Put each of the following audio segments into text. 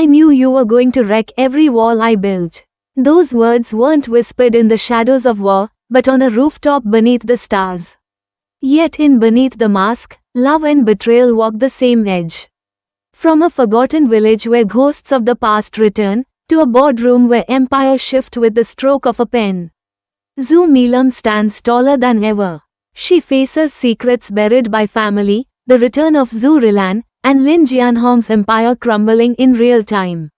I knew you were going to wreck every wall I built. Those words weren't whispered in the shadows of war, but on a rooftop beneath the stars. Yet in beneath the mask, love and betrayal walk the same edge. From a forgotten village where ghosts of the past return, to a boardroom where empires shift with the stroke of a pen. Zhu Milam stands taller than ever. She faces secrets buried by family, the return of Zhu Rilan, and Lin Jianhong's empire crumbling in real time.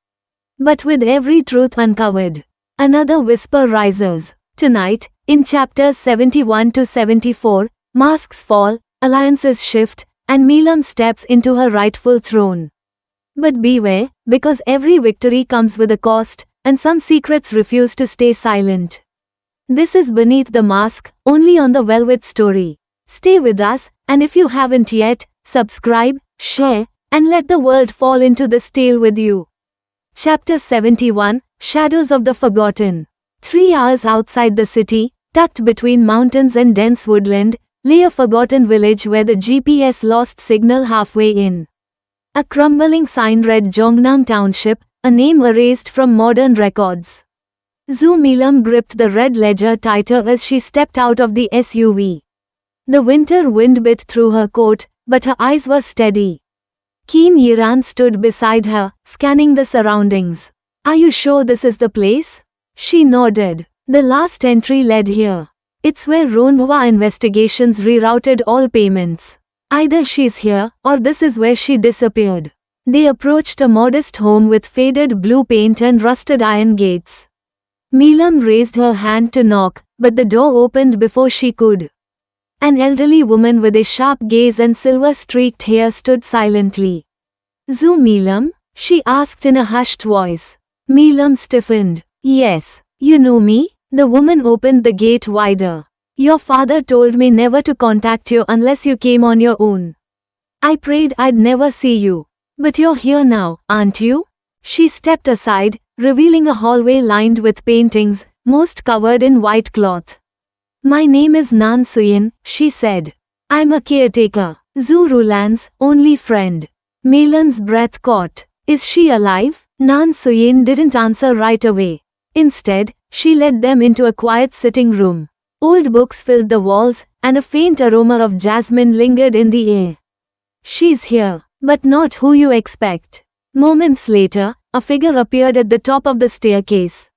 But with every truth uncovered, another whisper rises. Tonight, in chapters 71 to 74, masks fall, alliances shift, and Milam steps into her rightful throne. But beware, because every victory comes with a cost, and some secrets refuse to stay silent. This is Beneath the Mask, only on the Velvet Story. Stay with us, and if you haven't yet, subscribe, share, and let the world fall into this tale with you. Chapter 71, Shadows of the Forgotten. 3 hours outside the city, tucked between mountains and dense woodland, lay a forgotten village where the GPS lost signal halfway in. A crumbling sign read Zhongnang Township, a name erased from modern records. Zhu Milam gripped the red ledger tighter as she stepped out of the SUV. The winter wind bit through her coat, but her eyes were steady. Qin Yiran stood beside her, scanning the surroundings. Are you sure this is the place? She nodded. The last entry led here. It's where Ronghua investigations rerouted all payments. Either she's here, or this is where she disappeared. They approached a modest home with faded blue paint and rusted iron gates. Milam raised her hand to knock, but the door opened before she could. An elderly woman with a sharp gaze and silver-streaked hair stood silently. Zhu Milam? She asked in a hushed voice. Milam stiffened. Yes, you know me? The woman opened the gate wider. Your father told me never to contact you unless you came on your own. I prayed I'd never see you. But you're here now, aren't you? She stepped aside, revealing a hallway lined with paintings, most covered in white cloth. My name is Nan Suyin, she said. I'm a caretaker, Zhu Rilan's only friend. Melan's breath caught. Is she alive? Nan Suyin didn't answer right away. Instead, she led them into a quiet sitting room. Old books filled the walls, and a faint aroma of jasmine lingered in the air. She's here, but not who you expect. Moments later, a figure appeared at the top of the staircase.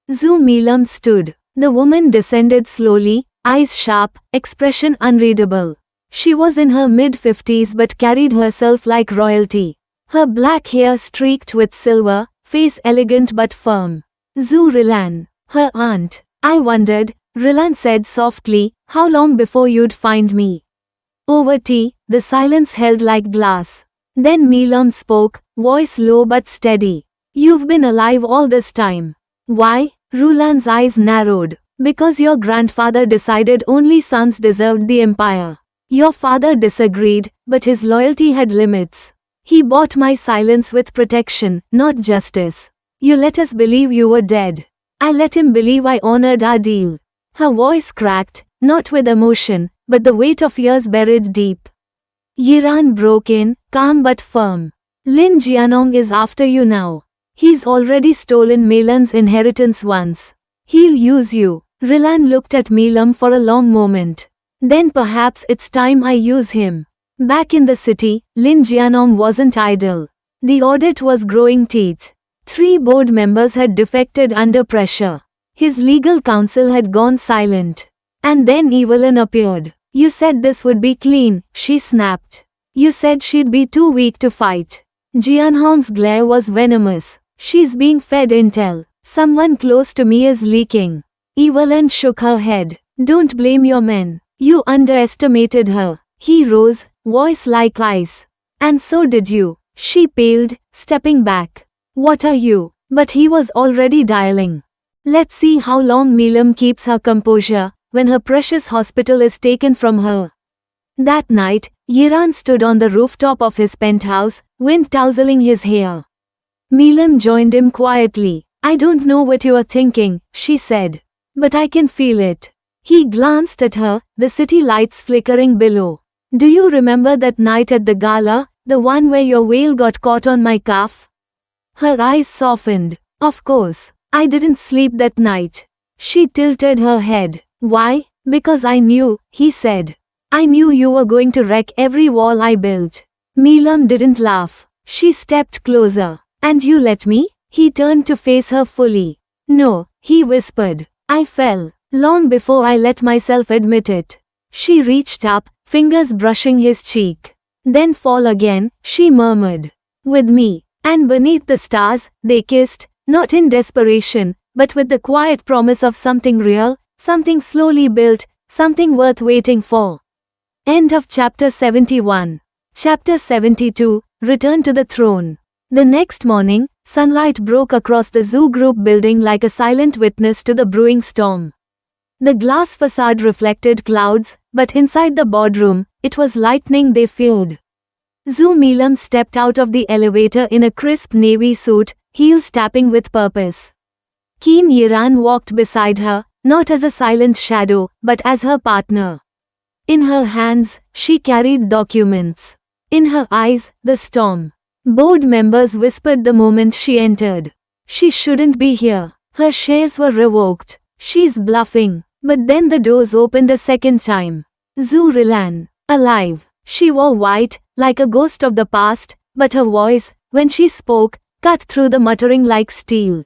Zhu Milam stood. The woman descended slowly, eyes sharp, expression unreadable. She was in her mid-50s but carried herself like royalty. Her black hair streaked with silver, face elegant but firm. Zhu Rilan, her aunt. I wondered, Rilan said softly, how long before you'd find me? Over tea, the silence held like glass. Then Milam spoke, voice low but steady. You've been alive all this time. Why? Rilan's eyes narrowed. Because your grandfather decided only sons deserved the empire. Your father disagreed, but his loyalty had limits. He bought my silence with protection, not justice. You let us believe you were dead. I let him believe I honored our deal. Her voice cracked, not with emotion, but the weight of years buried deep. Yiran broke in, calm but firm. Lin Jianhong is after you now. He's already stolen Melan's inheritance once. He'll use you. Rilan looked at Milam for a long moment. Then perhaps it's time I use him. Back in the city, Lin Jianhong wasn't idle. The audit was growing teeth. 3 board members had defected under pressure. His legal counsel had gone silent. And then Evelyn appeared. You said this would be clean, she snapped. You said she'd be too weak to fight. Jianhong's glare was venomous. She's being fed intel. Someone close to me is leaking. Evelyn shook her head. Don't blame your men. You underestimated her. He rose, voice like ice. And so did you. She paled, stepping back. What are you? But he was already dialing. Let's see how long Milam keeps her composure, when her precious hospital is taken from her. That night, Yiran stood on the rooftop of his penthouse, wind tousling his hair. Milam joined him quietly. I don't know what you are thinking, she said. But I can feel it. He glanced at her, the city lights flickering below. Do you remember that night at the gala, the one where your veil got caught on my calf? Her eyes softened. Of course, I didn't sleep that night. She tilted her head. Why? Because I knew, he said. I knew you were going to wreck every wall I built. Milam didn't laugh. She stepped closer. And you let me? He turned to face her fully. No, he whispered. I fell. Long before I let myself admit it. She reached up, fingers brushing his cheek. Then fall again, she murmured. With me. And beneath the stars, they kissed, not in desperation, but with the quiet promise of something real, something slowly built, something worth waiting for. End of chapter 71. Chapter 72, Return to the Throne. The next morning, sunlight broke across the zoo group building like a silent witness to the brewing storm. The glass facade reflected clouds, but inside the boardroom, it was lightning they feared. Zoo Milam stepped out of the elevator in a crisp navy suit, heels tapping with purpose. Keen Yiran walked beside her, not as a silent shadow, but as her partner. In her hands, she carried documents. In her eyes, the storm. Board members whispered the moment she entered. She shouldn't be here. Her shares were revoked. She's bluffing. But then the doors opened a second time. Zhu Rilan. Alive. She wore white, like a ghost of the past, but her voice, when she spoke, cut through the muttering like steel.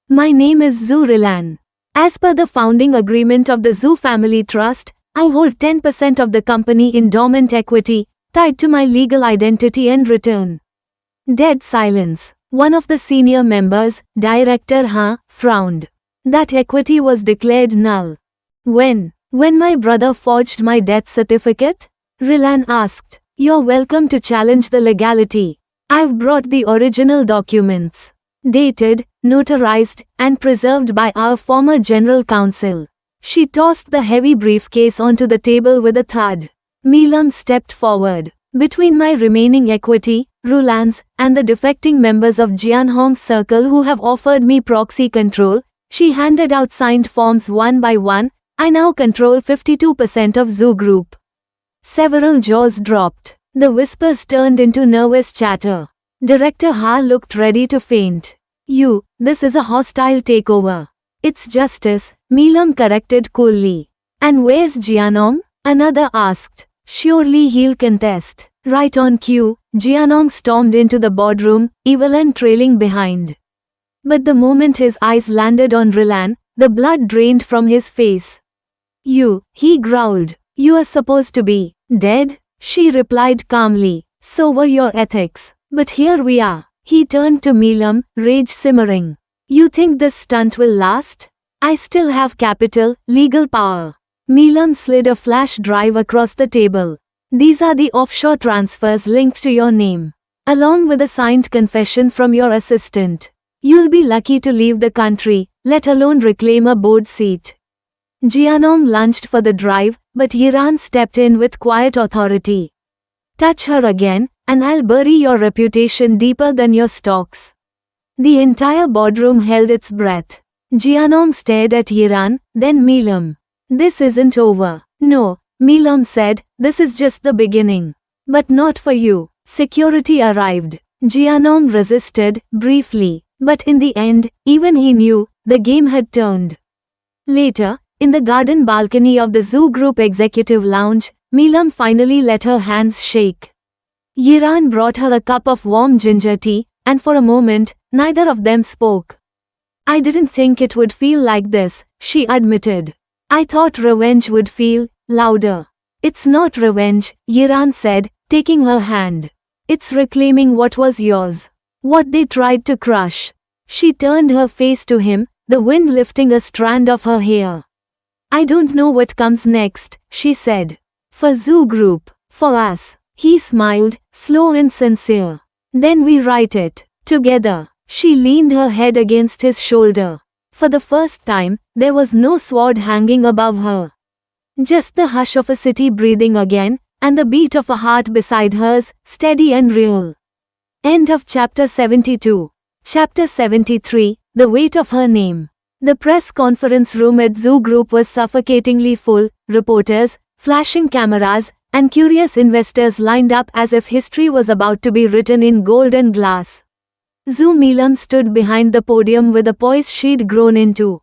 My name is Zhu Rilan. As per the founding agreement of the Zhu Family Trust, I hold 10% of the company in dormant equity, tied to my legal identity and return. Dead silence. One of the senior members, Director Han, frowned. That equity was declared null. When my brother forged my death certificate? Rilan asked. You're welcome to challenge the legality. I've brought the original documents. Dated, notarized, and preserved by our former general counsel. She tossed the heavy briefcase onto the table with a thud. Milam stepped forward. Between my remaining equity, Rulan's, and the defecting members of Jianhong's circle who have offered me proxy control, she handed out signed forms one by one. I now control 52% of Zhu Group. Several jaws dropped. The whispers turned into nervous chatter. Director Ha looked ready to faint. This is a hostile takeover. It's justice, Milam corrected coolly. And where's Jianong? Another asked. Surely he'll contest. Right on cue, Jianong stormed into the boardroom, Evelyn trailing behind. But the moment his eyes landed on Rilan, the blood drained from his face. He growled. You are supposed to be dead? She replied calmly. So were your ethics. But here we are. He turned to Milam, rage simmering. You think this stunt will last? I still have capital, legal power. Milam slid a flash drive across the table. These are the offshore transfers linked to your name. Along with a signed confession from your assistant. You'll be lucky to leave the country, let alone reclaim a board seat. Jianong lunged for the drive, but Yiran stepped in with quiet authority. Touch her again, and I'll bury your reputation deeper than your stocks. The entire boardroom held its breath. Jianong stared at Yiran, then Milam. This isn't over. No, Milam said, this is just the beginning. But not for you. Security arrived. Jianong resisted, briefly, but in the end, even he knew, the game had turned. Later, in the garden balcony of the Zhu Group Executive Lounge, Milam finally let her hands shake. Yiran brought her a cup of warm ginger tea, and for a moment, neither of them spoke. I didn't think it would feel like this, she admitted. I thought revenge would feel louder. It's not revenge, Yiran said, taking her hand. It's reclaiming what was yours. What they tried to crush. She turned her face to him, the wind lifting a strand of her hair. I don't know what comes next, she said. For Zhu Group, for us. He smiled, slow and sincere. Then we write it, together. She leaned her head against his shoulder. For the first time, there was no sword hanging above her. Just the hush of a city breathing again, and the beat of a heart beside hers, steady and real. End of chapter 72. Chapter 73, The Weight of Her Name. The press conference room at Zhu Group was suffocatingly full, reporters, flashing cameras, and curious investors lined up as if history was about to be written in gold and glass. Zhu Milam stood behind the podium with a poise she'd grown into.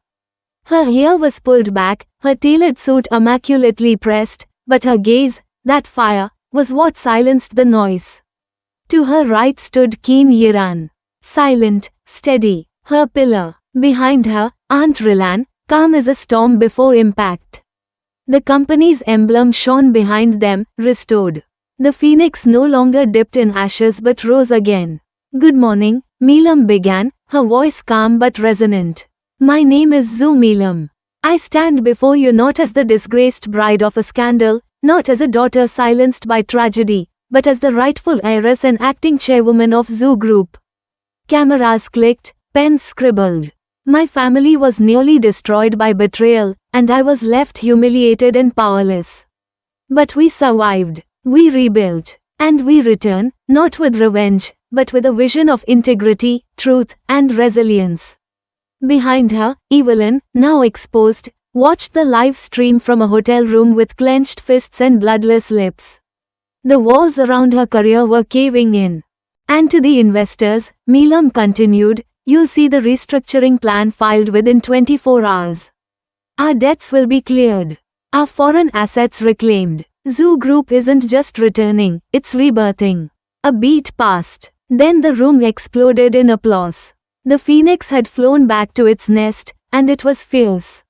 Her hair was pulled back, her tailored suit immaculately pressed, but her gaze, that fire, was what silenced the noise. To her right stood Keen Yiran. Silent, steady, her pillar. Behind her, Aunt Rilan, calm as a storm before impact. The company's emblem shone behind them, restored. The phoenix no longer dipped in ashes but rose again. "Good morning," Milam began, her voice calm but resonant. "My name is Zhu Milam. I stand before you not as the disgraced bride of a scandal, not as a daughter silenced by tragedy, but as the rightful heiress and acting chairwoman of Zhu Group." Cameras clicked, pens scribbled. "My family was nearly destroyed by betrayal, and I was left humiliated and powerless. But we survived. We rebuilt. And we return, not with revenge, but with a vision of integrity, truth, and resilience." Behind her, Evelyn, now exposed, watched the live stream from a hotel room with clenched fists and bloodless lips. The walls around her career were caving in. "And to the investors," Milam continued, "you'll see the restructuring plan filed within 24 hours. Our debts will be cleared. Our foreign assets reclaimed. Zhu Group isn't just returning, it's rebirthing." A beat passed. Then the room exploded in applause. The phoenix had flown back to its nest, and it was fierce.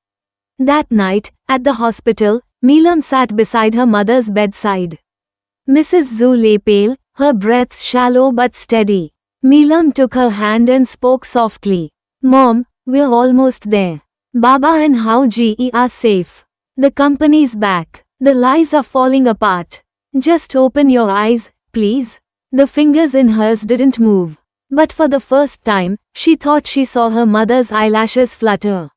That night, at the hospital, Milam sat beside her mother's bedside. Mrs. Zhu lay pale, her breaths shallow but steady. Milam took her hand and spoke softly. "Mom, we're almost there. Baba and Hao Ji are safe. The company's back. The lies are falling apart. Just open your eyes, please." The fingers in hers didn't move. But for the first time, she thought she saw her mother's eyelashes flutter.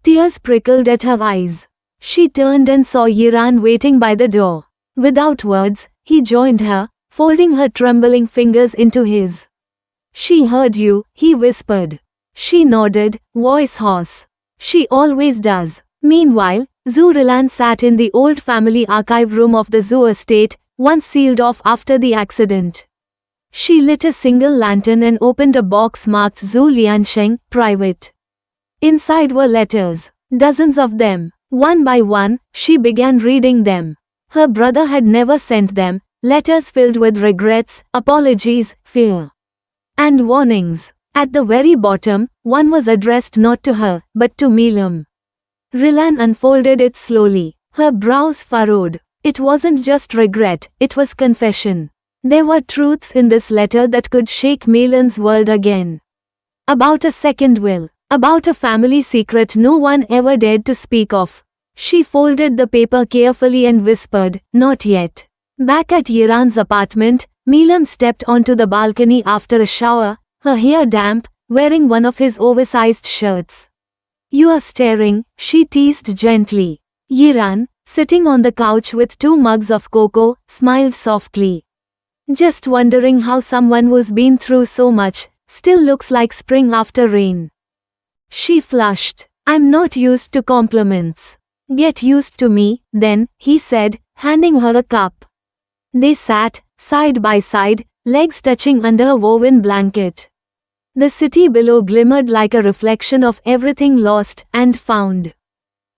Tears prickled at her eyes. She turned and saw Yiran waiting by the door. Without words, he joined her, folding her trembling fingers into his. "She heard you," he whispered. She nodded, voice hoarse. "She always does." Meanwhile, Zhu Rilan sat in the old family archive room of the Zhu estate, once sealed off after the accident. She lit a single lantern and opened a box marked Zhu Liansheng, private. Inside were letters, dozens of them. One by one, she began reading them. Her brother had never sent them, letters filled with regrets, apologies, fear, and warnings. At the very bottom, one was addressed not to her, but to Milam. Rilan unfolded it slowly, her brows furrowed. It wasn't just regret, it was confession. There were truths in this letter that could shake Milam's world again. About a second will. About a family secret no one ever dared to speak of. She folded the paper carefully and whispered, "Not yet." Back at Yiran's apartment, Milam stepped onto the balcony after a shower, her hair damp, wearing one of his oversized shirts. "You are staring," she teased gently. Yiran, sitting on the couch with 2 mugs of cocoa, smiled softly. "Just wondering how someone who's been through so much, still looks like spring after rain." She flushed. "I'm not used to compliments." "Get used to me, then," he said, handing her a cup. They sat, side by side, legs touching under a woven blanket. The city below glimmered like a reflection of everything lost and found.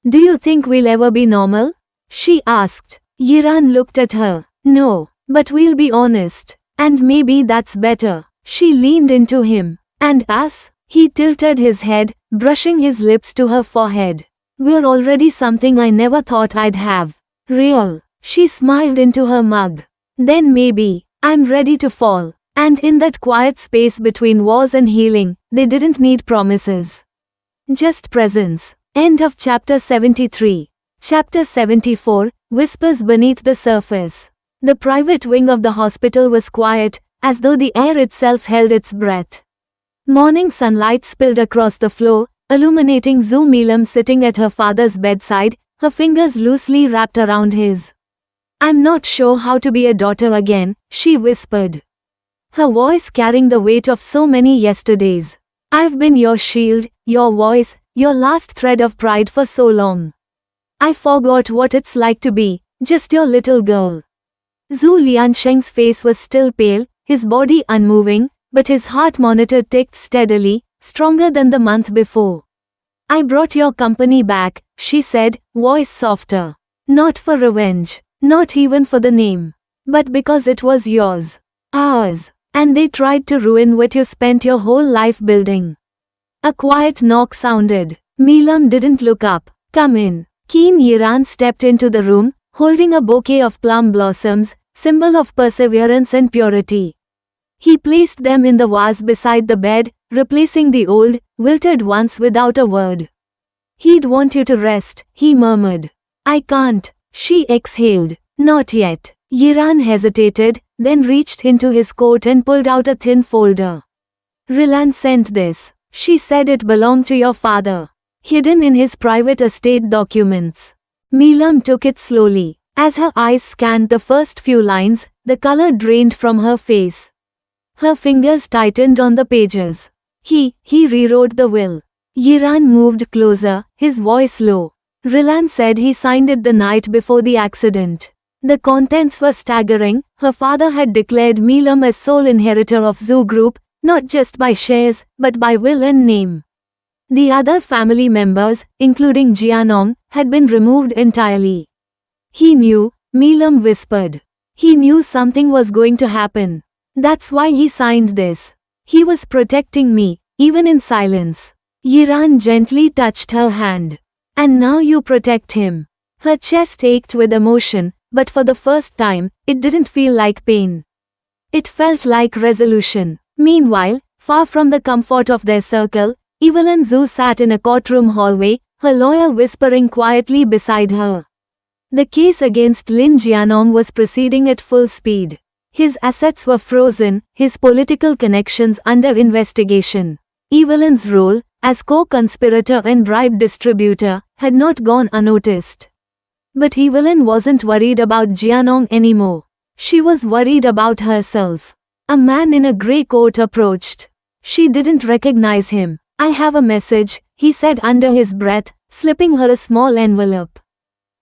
"Do you think we'll ever be normal?" she asked. Yiran looked at her. "No. But we'll be honest. And maybe that's better." She leaned into him. "And us?" He tilted his head, brushing his lips to her forehead. "We're already something I never thought I'd have. Real." She smiled into her mug. "Then maybe, I'm ready to fall." And in that quiet space between wars and healing, they didn't need promises. Just presence. End of chapter 73. Chapter 74, Whispers Beneath the Surface. The private wing of the hospital was quiet, as though the air itself held its breath. Morning sunlight spilled across the floor, illuminating Zhu Milam sitting at her father's bedside, her fingers loosely wrapped around his. "I'm not sure how to be a daughter again," she whispered. Her voice carrying the weight of so many yesterdays. "I've been your shield, your voice, your last thread of pride for so long. I forgot what it's like to be just your little girl." Zhu Liansheng's face was still pale, his body unmoving, but his heart monitor ticked steadily, stronger than the month before. I brought your company back, she said, voice softer. Not for revenge, not even for the name, but because it was yours. Ours. And they tried to ruin what you spent your whole life building. A quiet knock sounded. Milam didn't look up. Come in. Keen Yiran stepped into the room, holding a bouquet of plum blossoms, symbol of perseverance and purity. He placed them in the vase beside the bed, replacing the old, wilted ones without a word. He'd want you to rest, he murmured. I can't, she exhaled. Not yet. Yiran hesitated, then reached into his coat and pulled out a thin folder. Rilan sent this. She said it belonged to your father. Hidden in his private estate documents. Milam took it slowly. As her eyes scanned the first few lines, the color drained from her face. Her fingers tightened on the pages. He rewrote the will. Yiran moved closer, his voice low. Rilan said he signed it the night before the accident. The contents were staggering. Her father had declared Milam as sole inheritor of Zoo Group, not just by shares, but by will and name. The other family members, including Jianong, had been removed entirely. He knew, Milam whispered. He knew something was going to happen. That's why he signed this. He was protecting me, even in silence. Yiran gently touched her hand. And now you protect him. Her chest ached with emotion, but for the first time, it didn't feel like pain. It felt like resolution. Meanwhile, far from the comfort of their circle, Evelyn Zhu sat in a courtroom hallway, her lawyer whispering quietly beside her. The case against Lin Jianong was proceeding at full speed. His assets were frozen, his political connections under investigation. Evelyn's role, as co-conspirator and bribe distributor, had not gone unnoticed. But Evelyn wasn't worried about Jianong anymore. She was worried about herself. A man in a grey coat approached. She didn't recognize him. I have a message, he said under his breath, slipping her a small envelope.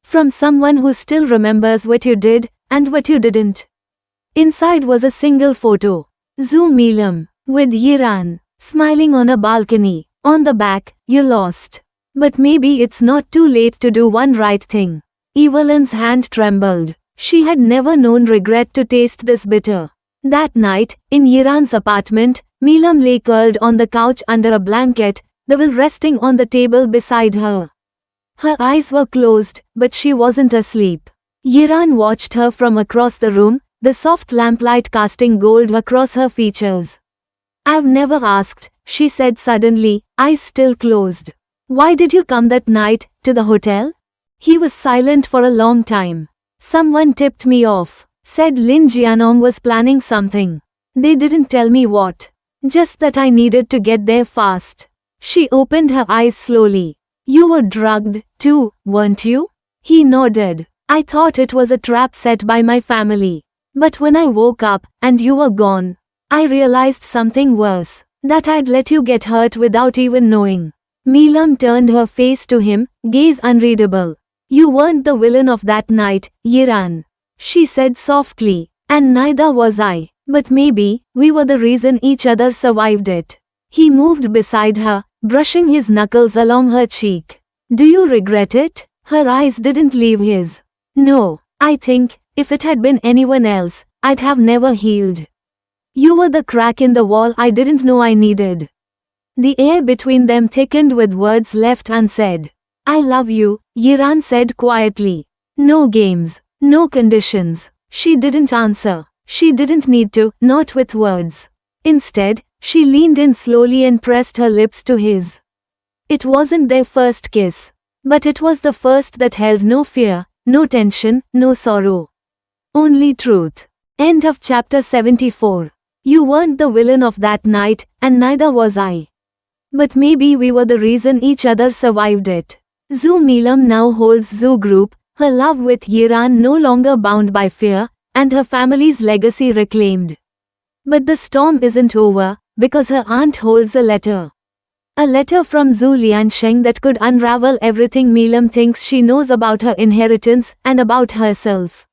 From someone who still remembers what you did, and what you didn't. Inside was a single photo. Zhu Milam, with Yiran, smiling on a balcony. On the back, you lost. But maybe it's not too late to do one right thing. Evelyn's hand trembled. She had never known regret to taste this bitter. That night, in Yiran's apartment, Milam lay curled on the couch under a blanket, the will resting on the table beside her. Her eyes were closed, but she wasn't asleep. Yiran watched her from across the room, the soft lamplight casting gold across her features. I've never asked, she said suddenly, eyes still closed. Why did you come that night, to the hotel? He was silent for a long time. Someone tipped me off, said Lin Jianong was planning something. They didn't tell me what. Just that I needed to get there fast. She opened her eyes slowly. You were drugged, too, weren't you? He nodded. I thought it was a trap set by my family. But when I woke up, and you were gone, I realized something worse. That I'd let you get hurt without even knowing. Milam turned her face to him, gaze unreadable. You weren't the villain of that night, Yiran. She said softly. And neither was I. But maybe, we were the reason each other survived it. He moved beside her, brushing his knuckles along her cheek. Do you regret it? Her eyes didn't leave his. No, I think, if it had been anyone else, I'd have never healed. You were the crack in the wall I didn't know I needed. The air between them thickened with words left unsaid. I love you, Yiran said quietly. No games, no conditions. She didn't answer. She didn't need to, not with words. Instead, she leaned in slowly and pressed her lips to his. It wasn't their first kiss. But it was the first that held no fear, no tension, no sorrow. Only truth. End of chapter 74. You weren't the villain of that night, and neither was I. But maybe we were the reason each other survived it. Zhu Milam now holds Zoo Group, her love with Yiran no longer bound by fear, and her family's legacy reclaimed. But the storm isn't over, because her aunt holds a letter. A letter from Zhu Liansheng that could unravel everything Milam thinks she knows about her inheritance and about herself.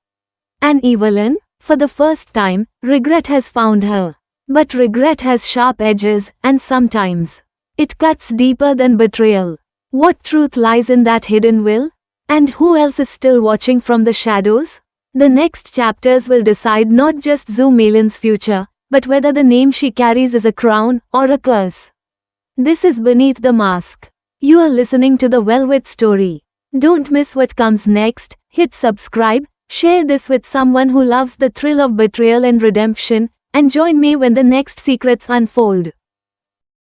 And Evelyn, for the first time, regret has found her. But regret has sharp edges, and sometimes it cuts deeper than betrayal. What truth lies in that hidden will? And who else is still watching from the shadows? The next chapters will decide not just Zhu Meilin's future, but whether the name she carries is a crown or a curse. This is Beneath the Mask. You are listening to the Velvet Story. Don't miss what comes next. Hit subscribe, share this with someone who loves the thrill of betrayal and redemption, and join me when the next secrets unfold.